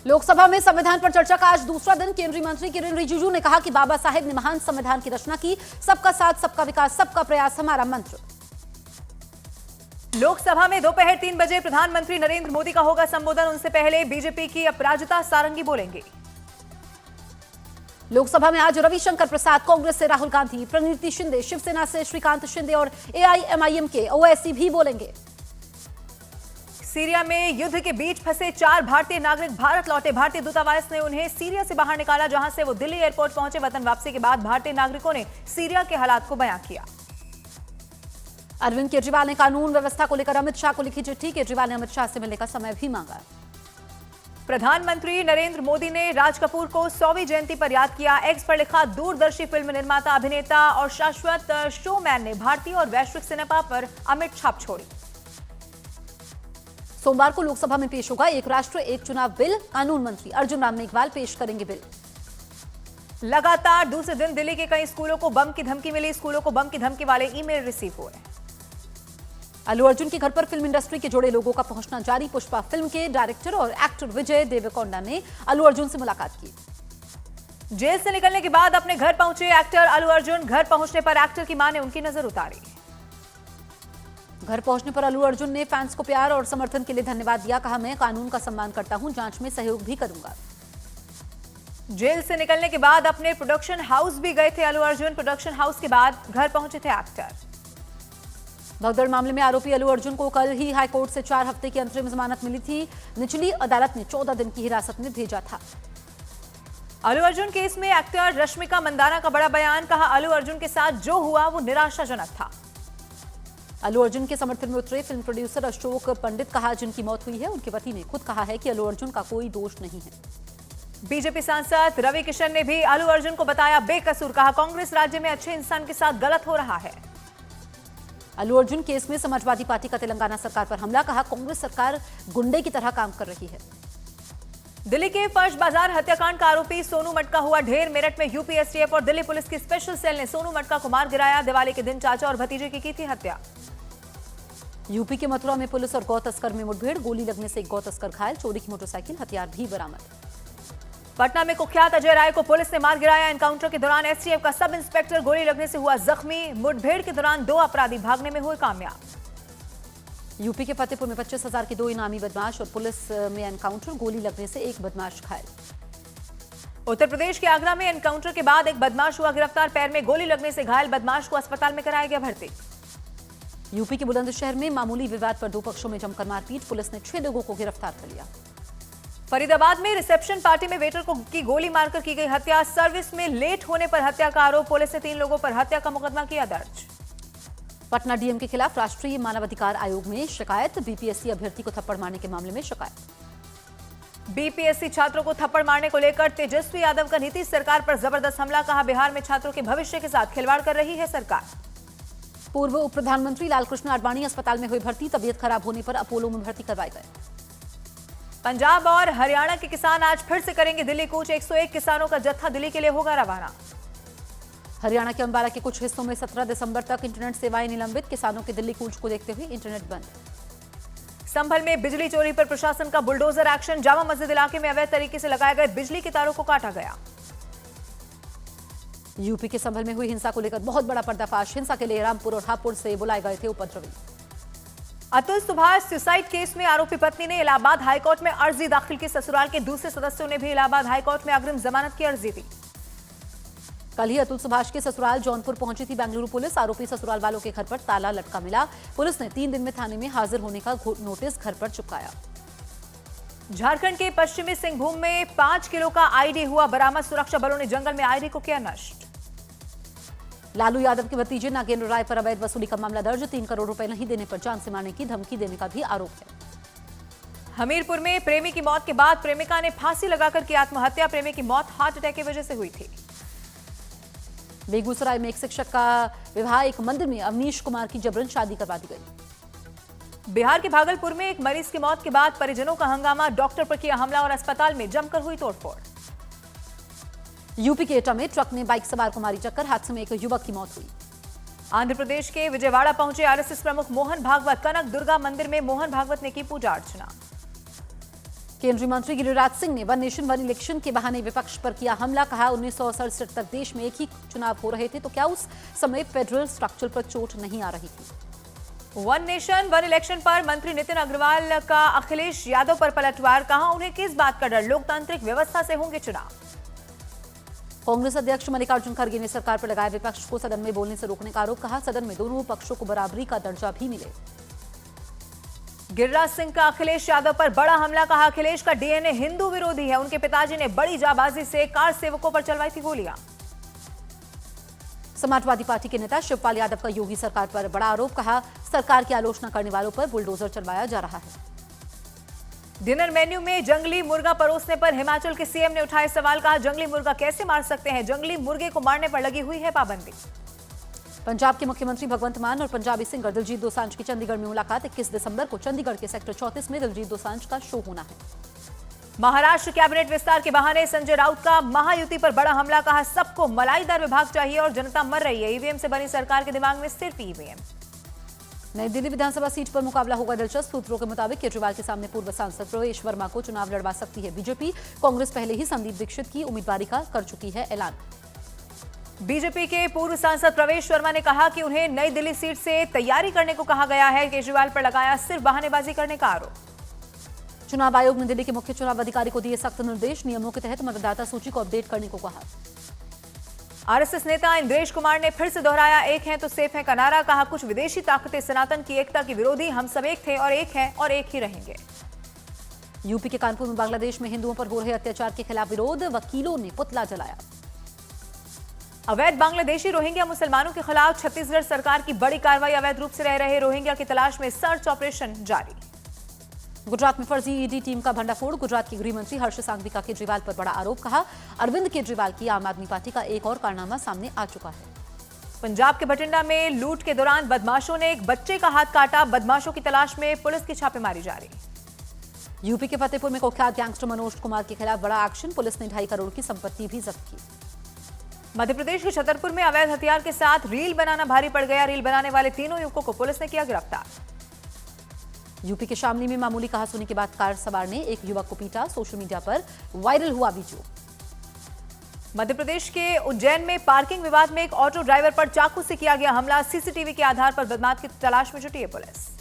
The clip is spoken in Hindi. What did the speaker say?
लोकसभा में संविधान पर चर्चा का आज दूसरा दिन। केंद्रीय मंत्री किरेन रिजिजू ने कहा कि बाबा साहेब ने महान संविधान की रचना की। सबका साथ, सबका विकास, सबका प्रयास हमारा मंत्र। लोकसभा में दोपहर 3 बजे प्रधानमंत्री नरेंद्र मोदी का होगा संबोधन। उनसे पहले बीजेपी की अपराजिता सारंगी बोलेंगे। लोकसभा में आज रविशंकर प्रसाद, कांग्रेस से राहुल गांधी, प्रणीति शिंदे, शिवसेना से श्रीकांत शिंदे और एआईएमआईएम के ओवैसी भी बोलेंगे। सीरिया में युद्ध के बीच फंसे 4 भारतीय नागरिक भारत लौटे। भारतीय दूतावास ने उन्हें सीरिया से बाहर निकाला, जहां से वो दिल्ली एयरपोर्ट पहुंचे। वतन वापसी के बाद भारतीय नागरिकों ने सीरिया के हालात को बयां किया। अरविंद केजरीवाल ने कानून व्यवस्था को लेकर अमित शाह को लिखी चिट्ठी। केजरीवाल ने अमित शाह से मिलने का समय भी मांगा। प्रधानमंत्री नरेंद्र मोदी ने राज कपूर को 100वीं जयंती पर याद किया। एक्स पर लिखा, दूरदर्शी फिल्म निर्माता, अभिनेता और शाश्वत शोमैन ने भारतीय और वैश्विक सिनेमा पर अमिट छाप छोड़ी। सोमवार को लोकसभा में पेश होगा एक राष्ट्र एक चुनाव बिल। कानून मंत्री अर्जुन राम मेघवाल पेश करेंगे बिल। लगातार दूसरे दिन दिल्ली के कई स्कूलों को बम की धमकी मिली। स्कूलों को बम की धमकी वाले ईमेल रिसीव हुए। अल्लू अर्जुन के घर पर फिल्म इंडस्ट्री के जुड़े लोगों का पहुंचना जारी। पुष्पा फिल्म के डायरेक्टर और एक्टर विजय देवरकोंडा ने अल्लू अर्जुन से मुलाकात की। जेल से निकलने के बाद अपने घर पहुंचे एक्टर अल्लू अर्जुन। घर पहुंचने पर एक्टर की मां ने उनकी नजर उतारी। घर पहुंचने पर अल्लू अर्जुन ने फैंस को प्यार और समर्थन के लिए धन्यवाद दिया। कहा, मैं कानून का सम्मान करता हूं, जांच में सहयोग भी करूंगा। जेल से निकलने के बाद अपने प्रोडक्शन हाउस भी गए थे अल्लू अर्जुन। प्रोडक्शन हाउस के बाद घर पहुंचे थे एक्टर। भगदड़ मामले में आरोपी अल्लू अर्जुन को कल ही हाईकोर्ट से 4 हफ्ते की अंतरिम जमानत मिली थी। निचली अदालत ने 14 दिन की हिरासत में भेजा था। अल्लू अर्जुन केस में एक्टर रश्मिका मंदाना का बड़ा बयान। कहा, अल्लू अर्जुन के साथ जो हुआ वो निराशाजनक था। अल्लू अर्जुन के समर्थन में उतरे फिल्म प्रोड्यूसर अशोक पंडित। कहा, जिनकी मौत हुई है उनके पति ने खुद कहा है कि अल्लू अर्जुन का कोई दोष नहीं है। बीजेपी सांसद रवि किशन ने भी अल्लू अर्जुन को बताया बेकसूर। कहा, कांग्रेस राज्य में अच्छे इंसान के साथ गलत हो रहा है। अल्लू अर्जुन केस में समाजवादी पार्टी का तेलंगाना सरकार पर हमला। कहा, कांग्रेस सरकार गुंडे की तरह काम कर रही है। दिल्ली के फर्श बाजार हत्याकांड का आरोपी सोनू मटका हुआ ढेर। मेरठ में यूपी एसटीएफ और दिल्ली पुलिस की स्पेशल सेल ने सोनू मटका को मार गिराया। दिवाली के दिन चाचा और भतीजे की थी हत्या। यूपी के मथुरा में पुलिस और गौ तस्कर में मुठभेड़। गोली लगने से एक गौ तस्कर घायल। चोरी की मोटरसाइकिल, हथियार भी बरामद। पटना में कुख्यात अजय राय को पुलिस ने मार गिराया। एनकाउंटर के दौरान एसटीएफ का सब इंस्पेक्टर गोली लगने से हुआ जख्मी। मुठभेड़ के दौरान 2 अपराधी भागने में हुए कामयाब। यूपी के फतेहपुर में 25,000 के 2 इनामी बदमाश और पुलिस में एनकाउंटर। गोली लगने से एक बदमाश घायल। उत्तर प्रदेश के आगरा में एनकाउंटर के बाद एक बदमाश हुआ गिरफ्तार। पैर में गोली लगने से घायल बदमाश को अस्पताल में कराया गया भर्ती। यूपी के बुलंदशहर में मामूली विवाद पर 2 पक्षों में जमकर मारपीट। पुलिस ने 6 लोगों को गिरफ्तार कर लिया। फरीदाबाद में रिसेप्शन पार्टी में वेटर को की गोली मारकर की गई हत्या। सर्विस में लेट होने पर हत्या का आरोप। पुलिस ने 3 लोगों पर हत्या का मुकदमा किया दर्ज। पटना डीएम के खिलाफ राष्ट्रीय मानवाधिकार आयोग में शिकायत। बीपीएससी अभ्यर्थी को थप्पड़ मारने के मामले में शिकायत। बीपीएससी छात्रों को थप्पड़ मारने को लेकर तेजस्वी यादव का नीतीश सरकार पर जबरदस्त हमला। कहा, बिहार में छात्रों के भविष्य के साथ खिलवाड़ कर रही है सरकार। पूर्व उप प्रधानमंत्री लालकृष्ण आडवाणी अस्पताल में हुई भर्ती। तबीयत खराब होने पर अपोलो में भर्ती करवाए गए। पंजाब और हरियाणा के किसान आज फिर से करेंगे दिल्ली कूच। 101 किसानों का जत्था दिल्ली के लिए होगा रवाना। हरियाणा के अंबाला के कुछ हिस्सों में 17 दिसंबर तक इंटरनेट सेवाएं निलंबित। किसानों के दिल्ली कूच को देखते हुए इंटरनेट बंद। संभल में बिजली चोरी पर प्रशासन का बुलडोजर एक्शन। जामा मस्जिद इलाके में अवैध तरीके से लगाए गए बिजली के तारों को काटा गया। यूपी के संभल में हुई हिंसा को लेकर बहुत बड़ा पर्दाफाश। हिंसा के लिए रामपुर और हापुड़ से बुलाए गए थे उपद्रवी। अतुल सुभाष सुसाइड केस में आरोपी पत्नी ने इलाहाबाद हाईकोर्ट में अर्जी दाखिल की। ससुराल के दूसरे सदस्यों ने भी इलाहाबाद हाईकोर्ट में अग्रिम जमानत की अर्जी दी। कल ही अतुल सुभाष के ससुराल जौनपुर पहुंची थी बेंगलुरु पुलिस। आरोपी ससुराल वालों के घर पर ताला लटका मिला। पुलिस ने 3 दिन में थाने में हाजिर होने का नोटिस घर पर चिपकाया। झारखंड के पश्चिमी सिंहभूम में 5 किलो का आईडी हुआ बरामद। सुरक्षा बलों ने जंगल में आईडी को किया नष्ट। लालू यादव के भतीजे नागेंद्र राय पर अवैध वसूली का मामला दर्ज। 3 करोड़ रुपए नहीं देने पर जान से मारने की धमकी देने का भी आरोप है। हमीरपुर में प्रेमी की मौत के बाद प्रेमिका ने फांसी लगाकर की आत्महत्या। प्रेमी की मौत हार्ट अटैक की वजह से हुई थी। बेगूसराय में एक शिक्षक का विवाह एक मंदिर में अवनीश कुमार की जबरन शादी करवा दी गई। बिहार के भागलपुर में एक मरीज की मौत के बाद परिजनों का हंगामा। डॉक्टर पर किया हमला और अस्पताल में जमकर हुई तोड़फोड़। यूपी के एटा में ट्रक ने बाइक सवार को मारी टक्कर। हादसे में एक युवक की मौत हुई। आंध्र प्रदेश के विजयवाड़ा पहुंचे आरएसएस प्रमुख मोहन भागवत। कनक दुर्गा मंदिर में मोहन भागवत ने की पूजा अर्चना। केंद्रीय मंत्री गिरिराज सिंह ने वन नेशन वन इलेक्शन के बहाने विपक्ष पर किया हमला। कहा 1967 तक देश में एक ही चुनाव हो रहे थे, तो क्या उस समय फेडरल स्ट्रक्चर पर चोट नहीं आ रही थी। वन नेशन वन इलेक्शन पर मंत्री नितिन अग्रवाल का अखिलेश यादव पर पलटवार। कहा उन्हें किस बात का डर, लोकतांत्रिक व्यवस्था से होंगे चुनाव। कांग्रेस अध्यक्ष मल्लिकार्जुन खड़गे ने सरकार पर लगाया विपक्ष को सदन में बोलने से रोकने का आरोप। कहा सदन में दोनों पक्षों को बराबरी का दर्जा भी मिले। गिरिराज सिंह का अखिलेश यादव पर बड़ा हमला। कहा अखिलेश का डीएनए हिंदू विरोधी है। उनके पिताजी ने बड़ी जाबाजी से कार सेवकों पर चलवाई थी गोलियां। समाजवादी पार्टी के नेता शिवपाल यादव का योगी सरकार पर बड़ा आरोप। कहा सरकार की आलोचना करने वालों पर बुलडोजर चलवाया जा रहा है। डिनर मेन्यू में जंगली मुर्गा परोसने पर हिमाचल के सीएम ने उठाए सवाल। कहा जंगली मुर्गा कैसे मार सकते हैं, जंगली मुर्गे को मारने पर लगी हुई है पाबंदी। पंजाब के मुख्यमंत्री भगवंत मान और पंजाबी सिंगर दिलजीत दोसांझ की चंडीगढ़ में मुलाकात। 21 दिसंबर को चंडीगढ़ के सेक्टर 34 में दिलजीत दोसांझ का शो होना है। महाराष्ट्र कैबिनेट विस्तार के बहाने संजय राउत का महायुति पर बड़ा हमला। कहा सबको मलाईदार विभाग चाहिए और जनता मर रही है। ईवीएम से बनी सरकार के दिमाग में सिर्फ ईवीएम। नई दिल्ली विधानसभा सीट पर मुकाबला होगा दिलचस्प। सूत्रों के मुताबिक केजरीवाल के सामने पूर्व सांसद प्रवेश वर्मा को चुनाव लड़वा सकती है बीजेपी। कांग्रेस पहले ही संदीप दीक्षित की उम्मीदवारी का कर चुकी है ऐलान। बीजेपी के पूर्व सांसद प्रवेश वर्मा ने कहा कि उन्हें नई दिल्ली सीट से तैयारी करने को कहा गया है। केजरीवाल पर लगाया सिर्फ बहानेबाजी करने का आरोप। चुनाव आयोग ने दिल्ली के मुख्य चुनाव अधिकारी को दिए सख्त निर्देश। नियमों के तहत मतदाता सूची को अपडेट करने को कहा। आरएसएस नेता इंद्रेश कुमार ने फिर से दोहराया एक है तो सेफ है का नारा। कहा कुछ विदेशी ताकतें सनातन की एकता की विरोधी, हम सब एक थे और एक हैं और एक ही रहेंगे। यूपी के कानपुर में बांग्लादेश में हिंदुओं पर हो रहे अत्याचार के खिलाफ विरोध। वकीलों ने पुतला जलाया। अवैध बांग्लादेशी रोहिंग्या मुसलमानों के खिलाफ छत्तीसगढ़ सरकार की बड़ी कार्रवाई। अवैध रूप से रह रहे रोहिंग्या की तलाश में सर्च ऑपरेशन जारी। गुजरात में फर्जी ईडी टीम का भंडाफोड़। गुजरात के गृह मंत्री हर्ष सांघवी का केजरीवाल पर बड़ा आरोप। कहा अरविंद केजरीवाल की आम आदमी पार्टी का एक और कारनामा सामने आ चुका है। पंजाब के बठिंडा में लूट के दौरान बदमाशों ने एक बच्चे का हाथ काटा। बदमाशों की तलाश में पुलिस की छापेमारी जारी। यूपी के फतेहपुर में कुख्यात गैंगस्टर मनोज कुमार के खिलाफ बड़ा एक्शन। पुलिस ने 2.5 करोड़ की संपत्ति भी जब्त की। मध्य प्रदेश के छतरपुर में अवैध हथियार के साथ रील बनाना भारी पड़ गया। रील बनाने वाले तीनों युवकों को पुलिस ने किया गिरफ्तार। यूपी के शामली में मामूली कहासुनी के बाद कार सवार ने एक युवक को पीटा। सोशल मीडिया पर वायरल हुआ वीडियो। मध्य प्रदेश के उज्जैन में पार्किंग विवाद में एक ऑटो ड्राइवर पर चाकू से किया गया हमला। सीसीटीवी के आधार पर बदमाश की तलाश में जुटी है पुलिस।